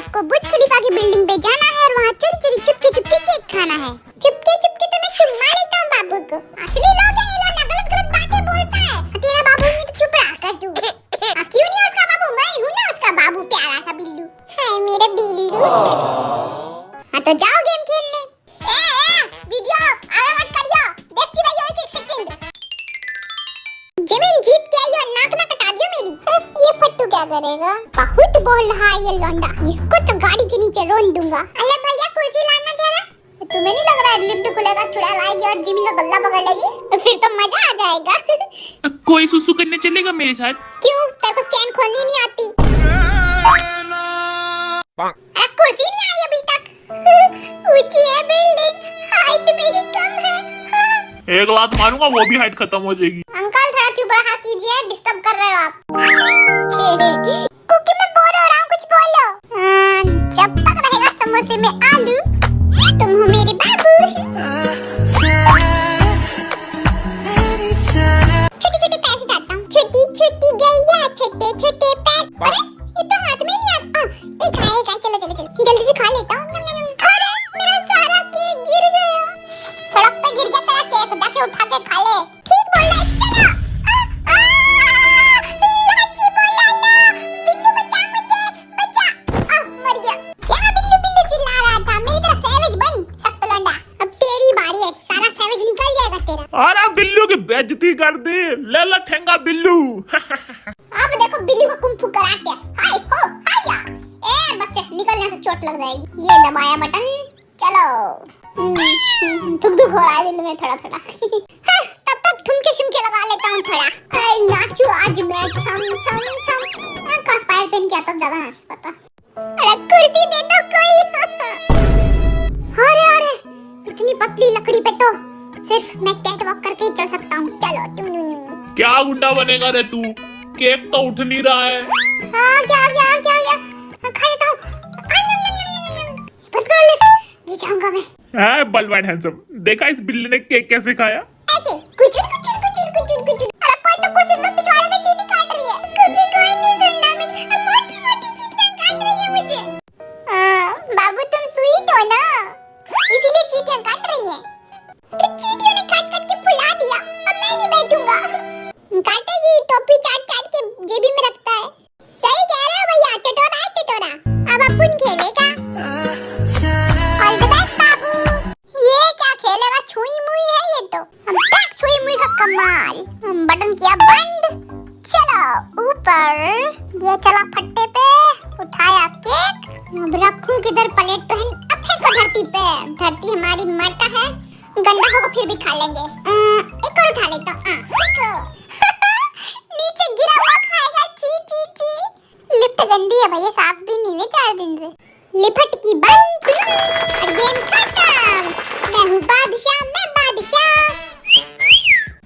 आपको बुर्ज खलीफा की बिल्डिंग पे जाना है और वहाँ चोरी चोरी चुपके चुपके केक खाना है। चुपके चुपके तो मैं चुम्मा लेता हूँ बाबू को। असली लोग हैं ये लोग, गलत गलत बातें बोलता है। तेरा बाबू नहीं तो चुप रहा कर तू। क्यों नहीं उसका बाबू? मैं हूँ ना उसका बाबू, प्यारा सा बिल्लू। हाय मेरा बिल्लू। हाँ तो जाओ गेम खेलने। वीडियो आगे मत करियो, देखती रहियो एक सेकंड। जमीन जीत के आई और नाक ना कटा दियो मेरी। ये फट्टू क्या करेगा? बहुत बोल रहा है ये लौंडा, इसको तो गाड़ी के नीचे रोन दूंगा। अरे भैया कुर्सी लाना जरा। तुम्हें नहीं लग रहा है लिफ्ट खुलेगा, चुड़ैल आएगी और जिमी का गल्ला पकड़ लेगी? फिर तो मजा आ जाएगा। कोई सुसु करने चलेगा मेरे साथ? क्यों, तेरे को चैन खोलनी नहीं आती? कुर्सी नहीं आई अभी तक। ऊंची है बिल्डिंग, हाइट मेरी कम है। एक लात मारूंगा वो भी हाइट खत्म हो जाएगी। अंकल थोड़ा चुप रहा कीजिए, डिस्टर्ब कर रहे हो आप। कुकी मैं बोर हो रहा हूँ, कुछ बोलो। जब तक रहेगा समोसे में आलू, तुम हो मेरे बाबू। छोटी छोटी पैर से जाता हूँ, छोटी छोटी गैया, छोटे छोटे पैर। अरे ये तो हाथ में नहीं आता। एक आए चलो चलो चलो, जल्दी से खा लेता हूँ। अरे मेरा सारा केक गिर गया। सड़क पे गिर गया तेरा केक, जाके उठा के खा ले। ठीक बोल रहा है, चलो। लाची बोला ना, बिल्लू बचा मुझे, बचा। मर गया। क्या बिल्लू बिल्लू चिल्ला रहा था? मेरी तरफ सैवेज बन, सख्त लौंडा। अब तेरी बारी है, सारा सैवेज निकल जाएगा तेरा। अरे बिल्लू की बेइज्जती कर दी, ले ला ठेंगा बिल्लू। अब देखो बिल्लू का कुंफू कराटे। हाय हो हाया। ए बच्चे निकल यहाँ से, चोट लग जाएगी। ये दबाया बटन, चलो। धुक धुक हो रहा है दिल में थोड़ा थोड़ा। तब तक ठुमके शुमके लगा लेता हूँ थोड़ा। नाचू आज मैं छम छम छम। कस पायल पहन के आता ज्यादा नाच पाता। अरे कुर्सी दे दो कोई। अरे अरे इतनी पतली लकड़ी पे तो सिर्फ मैं कैट वॉक करके ही चल सकता हूँ। चलो तुम क्या गुंडा बनेगा रे तू? केक तो उठ नहीं रहा है। हाँ क्या क्या क्या क्या खा लेता हूँ। बस करो लिफ्ट, ले जाऊंगा मैं। बलवान हैंडसम, देखा इस बिल्ली ने केक कैसे खाया? ऐसे कुचुर कुचुर कुचुर कुचुर कुचुर। अरे कोई तो कुर्सी लो, पिछवाड़े में चींटी काट रही है। क्योंकि कोई नहीं सुनना, मैं मोटी मोटी चींटियां काट रही है मुझे। बाबू तुम स्वीट हो ना, इसीलिए चींटियां काट रही हैं। चींटियों ने काट काट के फुला दिया, अब मैं नहीं बैठूंगा। काटेगी, टोपी चाट चाट के जेबी में रखता है। सही कह रहे हो भैया, चटोरा है चटोरा। अब अपन खेलेगा। ऑल द बेस्ट बाबू। ये क्या खेलेगा? छुई मुई है ये तो। हम तक छुई मुई का कमाल। बटन किया बंद, चलो ऊपर। ये चला फट्टे पे, उठाया केक। अब रखूं किधर? प्लेट तो है नहीं, अब फेंको धरती पे। धरती हमारी माता है, गंदा होगा फिर भी खा लेंगे। एक और उठा लेता हूँ। फेंको। नीचे गिरा हुआ खाएगा, ची ची ची। लिफ्ट गंदी है भैया, साफ भी नहीं हुई 4 दिन से। लिफ्ट की बंद, गेम खत्म। मैं हूँ बादशाह, मैं बादशाह।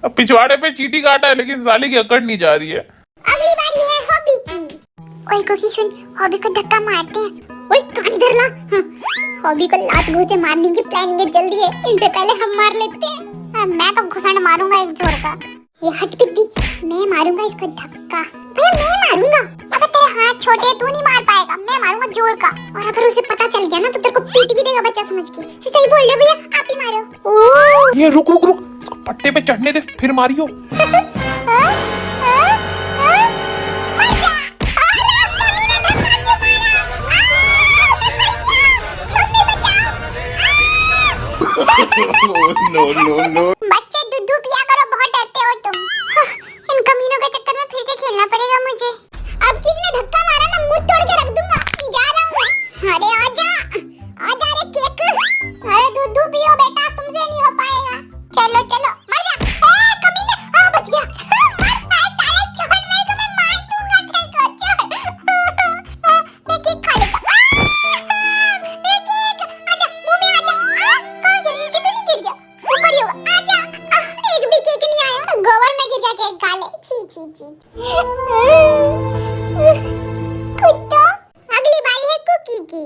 अब पिछवाड़े पे चींटी काटा है लेकिन साली की अकड़ नहीं जा रही है। अगली बारी है हॉबी की। ओए कोकी सुन, हॉबी को धक्का मारते हैं। ओए कान इधर ला। हॉबी को लात घुसे मारने की प्लानिंग है, जल्दी है, इनसे पहले हम मार लेते हैं। मैं तो घुसड़ मारूंगा एक जोर का। ये हट पिद्दी, मैं मारूंगा इसको धक्का। भैया मैं मारूंगा। अबे तेरे हाथ छोटे, तू नहीं मार पाएगा। मैं मारूंगा जोर का, और अगर उसे पता चल गया ना तो तेरे को पीट भी देगा बच्चा समझ के। सही बोल रहे भैया, आप ही मारो। ये रुक रुक रुक, इसको पट्टे पे चढ़ने दे फिर मारियो। No, no, no. बच्चे दूध पिया करो, बहुत डरते हो तुम। इन कमीनों के चक्कर में फिर से खेलना पड़ेगा मुझे। अब किसने धक्का मारा ना, मुंह तोड़ के रख दूंगा। जा रहा हूँ मैं। अरे आजा आजा रे केक। अरे दूध पियो बेटा, तुमसे नहीं हो पाएगा। चलो चलो मर जा। कमीने, बच गया। मर साले, छोड़ मेरे को, मैं मार दूंगा तेरे को। छोड़। मैं केक खा लेता। मैं केक, आजा मुंह में आजा। कहाँ गया? नीचे तो नहीं गिर गया, ऊपर ही होगा। आजा। एक भी केक नहीं आया, गोबर में गिर गया केक खा ले। छी छी छी। कुत्ता, अगली बारी है कुकी की।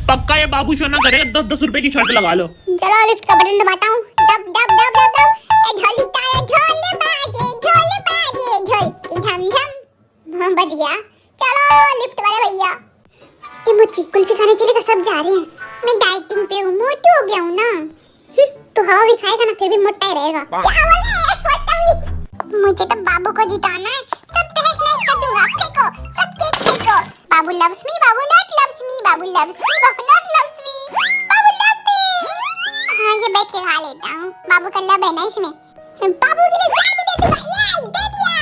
पक्का ये बाबू शोना करेगा, 10-10 रुपए की शर्ट लगा लो। चलो लिफ्ट का बटन दबाता हूँ। दब दब दब दब दब। ढोल ताया, ढोल बाजे, ढोल बाजे, ढोल की धम धम। बज गया। चलो लिफ्ट वाले भैया, ये मोची कुल्फी खाने चलेगा, सब जा रहे हैं। मैं डाइटिंग पे हूँ, मोटी हो गया हूँ ना। तो हवा भी खाएगा ना फिर भी मोटा ही रहेगा। क्या बोले? मुझे तो बाबू को जिताना है। सब तहस नहस कर दूंगा। फेंको, सब केक फेंको। बाबू लव्स मी, बाबू नॉट लव्स मी, बाबू लव्स मी, बाबू नॉट लव्स मी, बाबू लव मी। हाँ, ये बैठ के खा लेता हूँ। बाबू का लव है ना इसमें। बाबू के लिए जान भी दे दूंगा। ये दे दिया।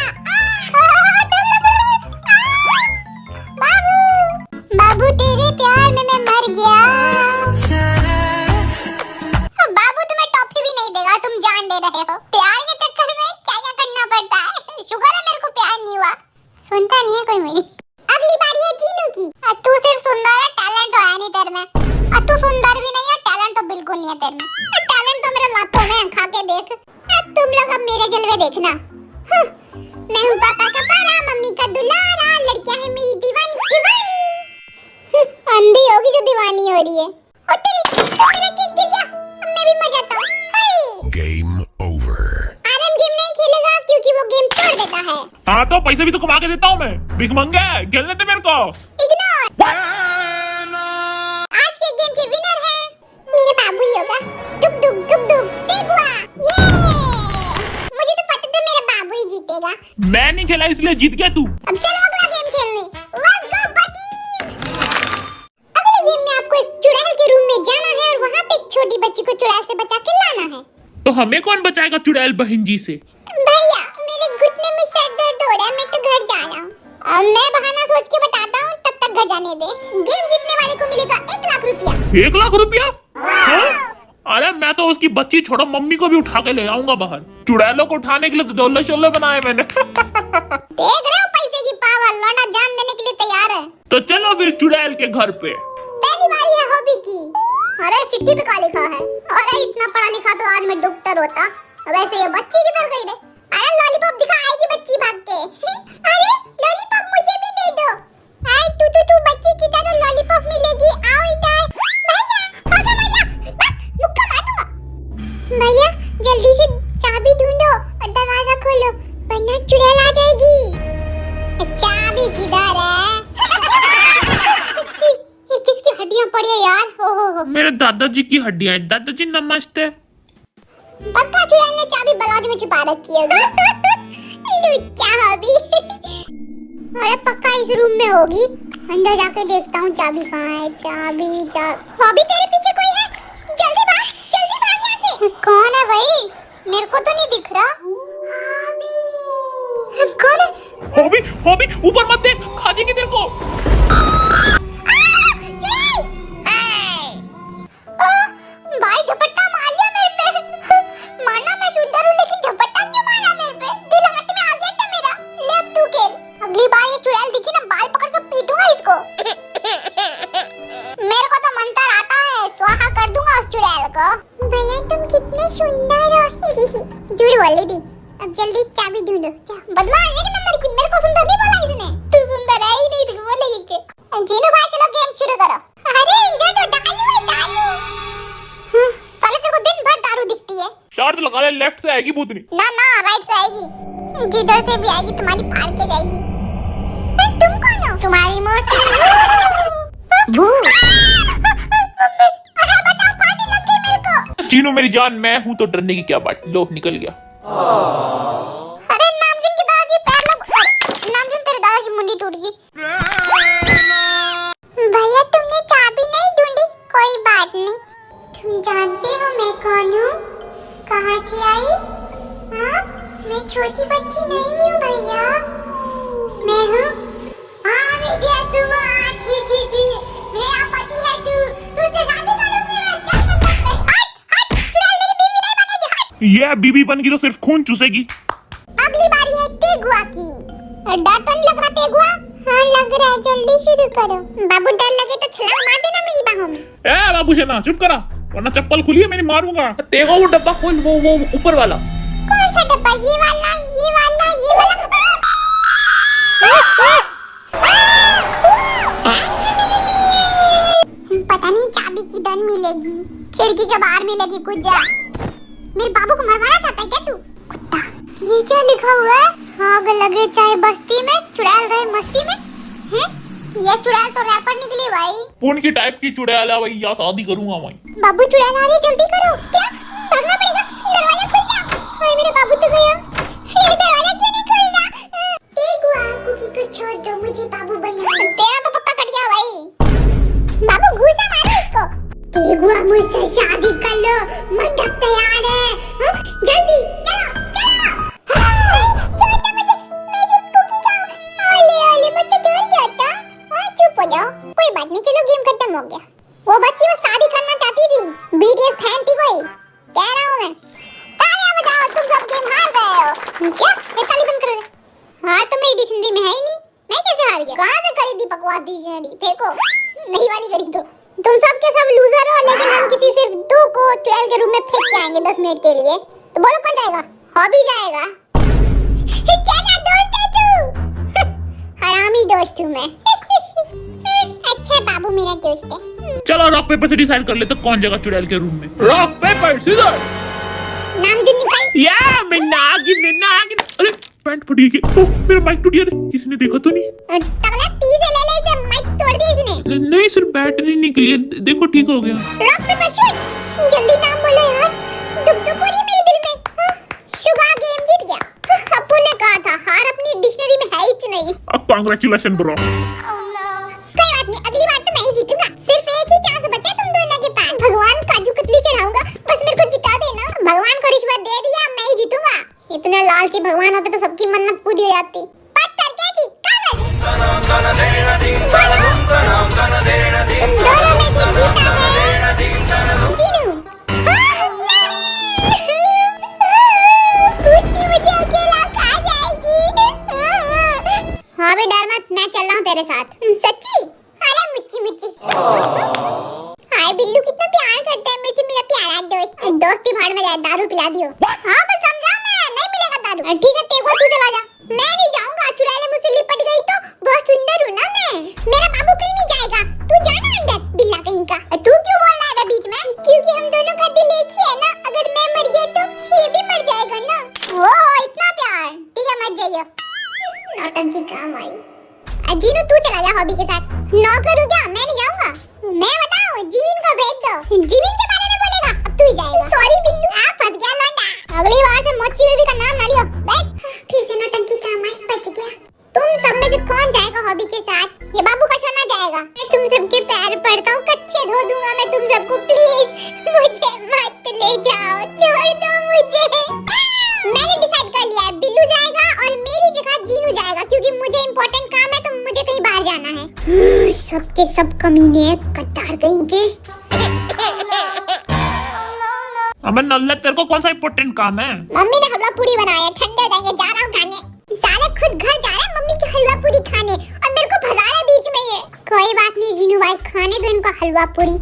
बाबू, बाबू तेरे प्यार में मैं मर गया। बाबू तुम्हें टॉफी भी नहीं देगा, तुम जान दे रहे हो। प्यार के चक्कर में क्या क्या करना पड़ता है। शुक्र है मेरे को प्यार नहीं हुआ। सुनता नहीं है कोई मेरी। अगली बारी है जीनू की। तू सिर्फ सुंदर है, टैलेंट तो है नहीं तेरे में। तू सुंदर भी नहीं है, टैलेंट तो बिल्कुल नहीं है तेरे में। टैलेंट तो मेरे लातों में है, खा के देख। तुम लोग अब मेरे जलवे देखना। मैं हूँ पापा का पारा, मम्मी का दुलारा, लड़कियां है मेरी दीवानी दीवानी। अंधी होगी जो दीवानी हो रही है। ओ तेरी, मेरा केक गिर गया। मैं भी मर जाता हूँ। Game over. आरम गेम नहीं खेलेगा क्योंकि वो गेम छोड़ देता है। हाँ तो पैसे भी तो कमा के देता हूँ मैं। भिखमंगा है, खेलने दे मेरे को। इग्नोर। आज के गेम के विनर है मेरे बाबू ही होगा। दुक दुक दुक दुक टेगुआ। ये मुझे तो पता था मेरा बाबू ही जीतेगा। मैं नहीं खेला इसलिए जीत गया तू। अब चलो अगला गेम खेलने। Let's go buddies. अगले गेम में आपको एक चुड़ैल के रूम में जाना है और वहाँ पे एक छोटी बच्ची को चुड़ैल से बचा के लाना है। तो हमें कौन बचाएगा चुड़ैल बहन जी से? भैया मेरे घुटने में सर दर्द हो रहा है, मैं तो घर जा रहा हूँ। मैं बहाना सोच के बताता हूँ, तब तक घर जाने दे। गेम जीतने वाले को मिलेगा 1 लाख रुपया। 1 लाख रुपया? हाँ? अरे मैं तो उसकी बच्ची छोड़ो मम्मी को भी उठा के ले आऊंगा बाहर। चुड़ैलों को उठाने के लिए तो डोले शोले बनाए मैंने। देख रहे हो पैसे की पावर, लौंडा जान देने के लिए तैयार है। तो चलो फिर चुड़ैल के घर पे। पहली बारी है हॉबी की। अरे चिट्ठी पे क्या लिखा है? अरे इतना पढ़ा लिखा तो आज मैं डॉक्टर होता। वैसे ये बच्ची किधर गई रे? अरे लॉलीपॉप दिखा, आएगी बच्ची भाग के। अरे लॉलीपॉप मुझे भी दे दो। आई तू बच्ची किधर हो? लॉलीपॉप मिलेगी, आओ इधर। भैया भागो भैया, मुक्का मार दूंगा। भैया जल्दी से चाबी ढूंढो और दरवाजा खोलो वरना चुड़ैल आ जाएगी। चाबी किधर है? ये किसकी हड्डियां पड़ी है यार? हो। मेरे दादाजी की हड्डियां हैं। दादाजी नमस्ते। पक्का चुड़ैल ने चाबी बालाजी में छुपा रखी होगी। लुच्चा हॉबी। अरे पक्का इस रूम में होगी। अंदर जाके देखता हूँ चाबी कहाँ है। चाबी हॉबी तेरे पीछे कोई है? जल्दी भाग यहाँ से। कौन है भाई? मेरे को तो नहीं दिख रहा। हॉबी कौन है? हॉबी ऊपर मत देख, खा जाएगी तेरे को। भाई झपट्टा मारिया मेरे पे। माना मैं सुंदर हूँ लेकिन झपट्टा क्यों मारा मेरे पे? दिल हाथ में आ गया था मेरा। ले अब तू खेल। अगली बार ये चुड़ैल दिखी ना, बाल पकड़ के पीटूंगा इसको। मेरे को तो मंत्र आता है, स्वाहा कर दूंगा उस चुड़ैल को। भैया तुम कितने सुंदर हो। झूठ बोल रही थी। अब जल्दी चाबी ढूंढो। बदमाश एक नंबर की। मेरे को सुंदर नहीं बोला इसने। तू सुंदर है ही नहीं, तू बोलेगी क्या? जीनू भाई चलो गेम शुरू करो। अरे इधर तो दारू है दारू। साले तेरे को दिन भर दारू दिखती है। शॉट लगा ले, लेफ्ट से आएगी भूतनी। ना राइट से आएगी। जिधर से भी आएगी तुम्हारी फाड़ के जाएगी। तुम कौन हो? तुम्हारी मौसी भूत। अरे बचाओ, फांसी लग गई मेरे को। चीनू मेरी जान, मैं हूँ तो डरने की क्या बात। लो निकल गया। अरे नामजुन के दादाजी पैर लग। नामजुन तेरे दादा की मुंडी टूट गई। भैया तुमने चाबी नहीं ढूंढी? कोई बात नहीं। तुम जानते हो मैं कौन हूँ? कहाँ से आई? हाँ? मैं छोटी बच्ची नहीं हूँ भैया। मैं हूँ मेरा पति है तू। तुझसे शादी करूंगी मैं। चल हट, चुड़ैल मेरी बीवी नहीं बनेगी। हट। ये बीबी बन की तो सिर्फ खून चूसेगी। अगली बारी है तेगुआ की। डर तो नहीं लग रहा तेगुआ? हाँ लग रहा है, जल्दी शुरू करो। बाबू डर लगे तो छलांग मार देना मेरी बाहों में। ए बाबू सेना चुप करा, वरना चप्पल खुली है मेरी मारूंगा। तेगा वो डब्बा खोल, वो ऊपर वाला। कौन सा डब्बा? ये वाला, ये वाला, ये वाला। पता नहीं चाबी किधर मिलेगी। खिड़की के बाहर मिलेगी। कुछ जा। मेरे बाबू को मरवाना चाहता है क्या तू? कुत्ता। ये क्या लिखा हुआ है? आग लगे चाहे बस्ती में, चुड़ैल रहे मस्ती में। हैं? ये चुड़ैल तो रैपर निकली भाई। पून की टाइप की चुड़ैल है भाई, या शादी करूंगा भाई। बाबू चुड़ैल आ रही है, जल्दी करो। क्या भागना पड़ेगा, दरवाजा खुल जा। हाय मेरे बाबू तो गया, ये दरवाजा क्यों नहीं खुल रहा? तेगुआ कुकी को छोड़ दो, मुझे बाबू बनना है। तेरा तो पक्का कट गया भाई। बाबू घूसा मारो इसको। तेगुआ मुझसे शादी कर लो, मंडप तैयार है। जल्दी चलो चलो। छोड़ दो मुझे, मैं सिर्फ कुकी का हूँ। ओले ओले बच्चा डर गया था। हाँ चुप हो जाओ, कोई बात नहीं, चलो गेम खत्म हो गया। वो बच्ची वो शादी करना चाहती थी, बीटीएस फैन थी कोई, कह रहा हूँ मैं। तालियां बजाओ, तुम सब गेम हार गए हो। क्या ये ताली बंद करो। हार तो मेरी डिक्शनरी में है ही नहीं, मैं कैसे हार गया? कहाँ से खरीदी बकवास डिक्शनरी, फेंको, नई वाली खरीदो। तुम सब के सब लूजर हो, लेकिन हम किसी सिर्फ दो को चुड़ैल के रूम में फेंक के आएंगे 10 मिनट के लिए। तो बोलो कौन जाएगा? हॉबी जाएगा। क्या दोस्त है तू? हरामी दोस्त हूँ मैं। अच्छा बाबू मेरा दोस्त है। चलो रॉक पेपर से डिसाइड कर लेते कौन जगह चुड़ैल के रूम में। Rock paper scissor. नाम जो निकल। या मैं नागिन। अरे पैंट फटी गई। ओह मेरा माइक टूट गया। किसी ने देखा तो नहीं? टकला टी से ले ले, इसे माइक तोड़ दी इसने। नहीं सिर्फ बैटरी निकली है, देखो ठीक हो गया। रॉक पेपर शूट, जल्दी नाम बोलो यार। दुख हो रही मेरे दिल में। शुगर गेम जीत गया। अप्पू ने कहा था हार अपनी डिक्शनरी में है ही नहीं। Congratulation bro. कोई बात नहीं, अगली बार तो मैं ही जीतूंगा। सिर्फ एक ही चांस बचा है तुम दोनों के पास। भगवान काजू कतली चढ़ाऊंगा, बस मेरे को जिता देना। भगवान को रिश्वत दे दिया, मैं ही जीतूंगा। इतना लालची भगवान होते तो सबकी मन्नत पूरी हो जाती। पत्थर कैची कागज बोलो, तुम दोनों में से जीता है जीनू। कुत्ती मुझे अकेला खा जाएगी। हाँ बे डर मत, मैं चल रहा हूँ तेरे साथ। सच्ची? अरे मुच्ची मुच्ची। हाय बिल्लू कितना प्यार करता है मुझसे मेरा प्यारा दोस्त। दोस्ती भाड़ में जाए, दारू पिला दियो। हाँ बस समझा मैं, नहीं मिलेगा दारू। ठीक है तेगुआ तू चला जा। मैं नहीं जाऊंगा, चुड़ैल मुझसे लिपट गई तो बहुत सुंदर हूँ ना मैं। मेरा बाबू कहीं नहीं जाएगा, तू जाना अंदर बिल्ला कहीं का। तू क्यों बोल रहा है बीच में? क्योंकि हम दोनों का दिल एक ही है ना। अगर मैं मर गया तो ये भी मर जाएगा ना। ओ इतना प्यार, ठीक है मत जाइए। नौटंकी काम आई। जीनू तू चला जा हॉबी के साथ। नौकर हूँ क्या, मैं नहीं जाऊंगा। मैं बताऊं, जीविन को भेज दो। जीविन के बारे में बोलेगा, अब तू ही जाएगा। सॉरी बिल्लू, आप फंस गया लौंडा। अगली बार से मोची बेबी का नाम ना लियो। बैठ। फिर से नौटंकी काम आई, बच गया। तुम सब में से कौन जाएगा हॉबी के साथ? ये बाबू का सोना जाएगा। मैं तुम सबके पैर पड़ता हूँ, कच्चे धो दूंगा मैं तुम सबको। प्लीज मुझे मत ले जाओ, छोड़ दो मुझे। मैंने डिसाइड कर लिया है, बिल्लू जाएगा और मेरी जगह जीनू जाएगा, क्योंकि मुझे इंपॉर्टेंट काम है तो मुझे कहीं बाहर जाना है। सबके सब कमीने कतार कहीं के। अबे नल्ले तेरे को कौन सा इम्पोर्टेंट काम है? मम्मी ने हलवा पूरी बनाया, ठंडे हो जाएंगे, जा रहा हूँ खाने। साले खुद घर जा रहे हैं मम्मी की हलवा पूरी खाने, और मेरे को भगा रहे बीच में ये। कोई बात नहीं जीनू भाई, खाने दो इनको हलवा पूरी,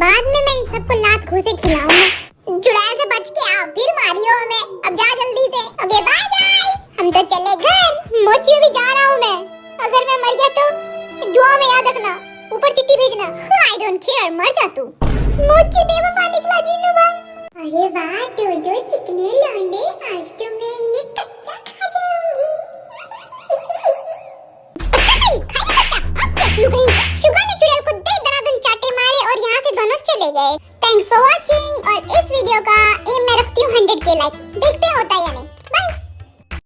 बाद में मैं इन सबको लात घूसे खिलाऊंगा। चुड़ैल से बच के आओ, फिर मारियो हमें। अब जा जल्दी से। ओके बाय गाइस, हम तो चले घर। मोची भी जा रहा हूँ मैं। अगर मैं मर गया तो दुआ में याद रखना, ऊपर चिट्ठी भेजना। आई डोंट केयर, मर जा तू। मोची बेवफा निकला जीनू भाई। अरे वाह दो चिकने लौंडे, आज तो मैं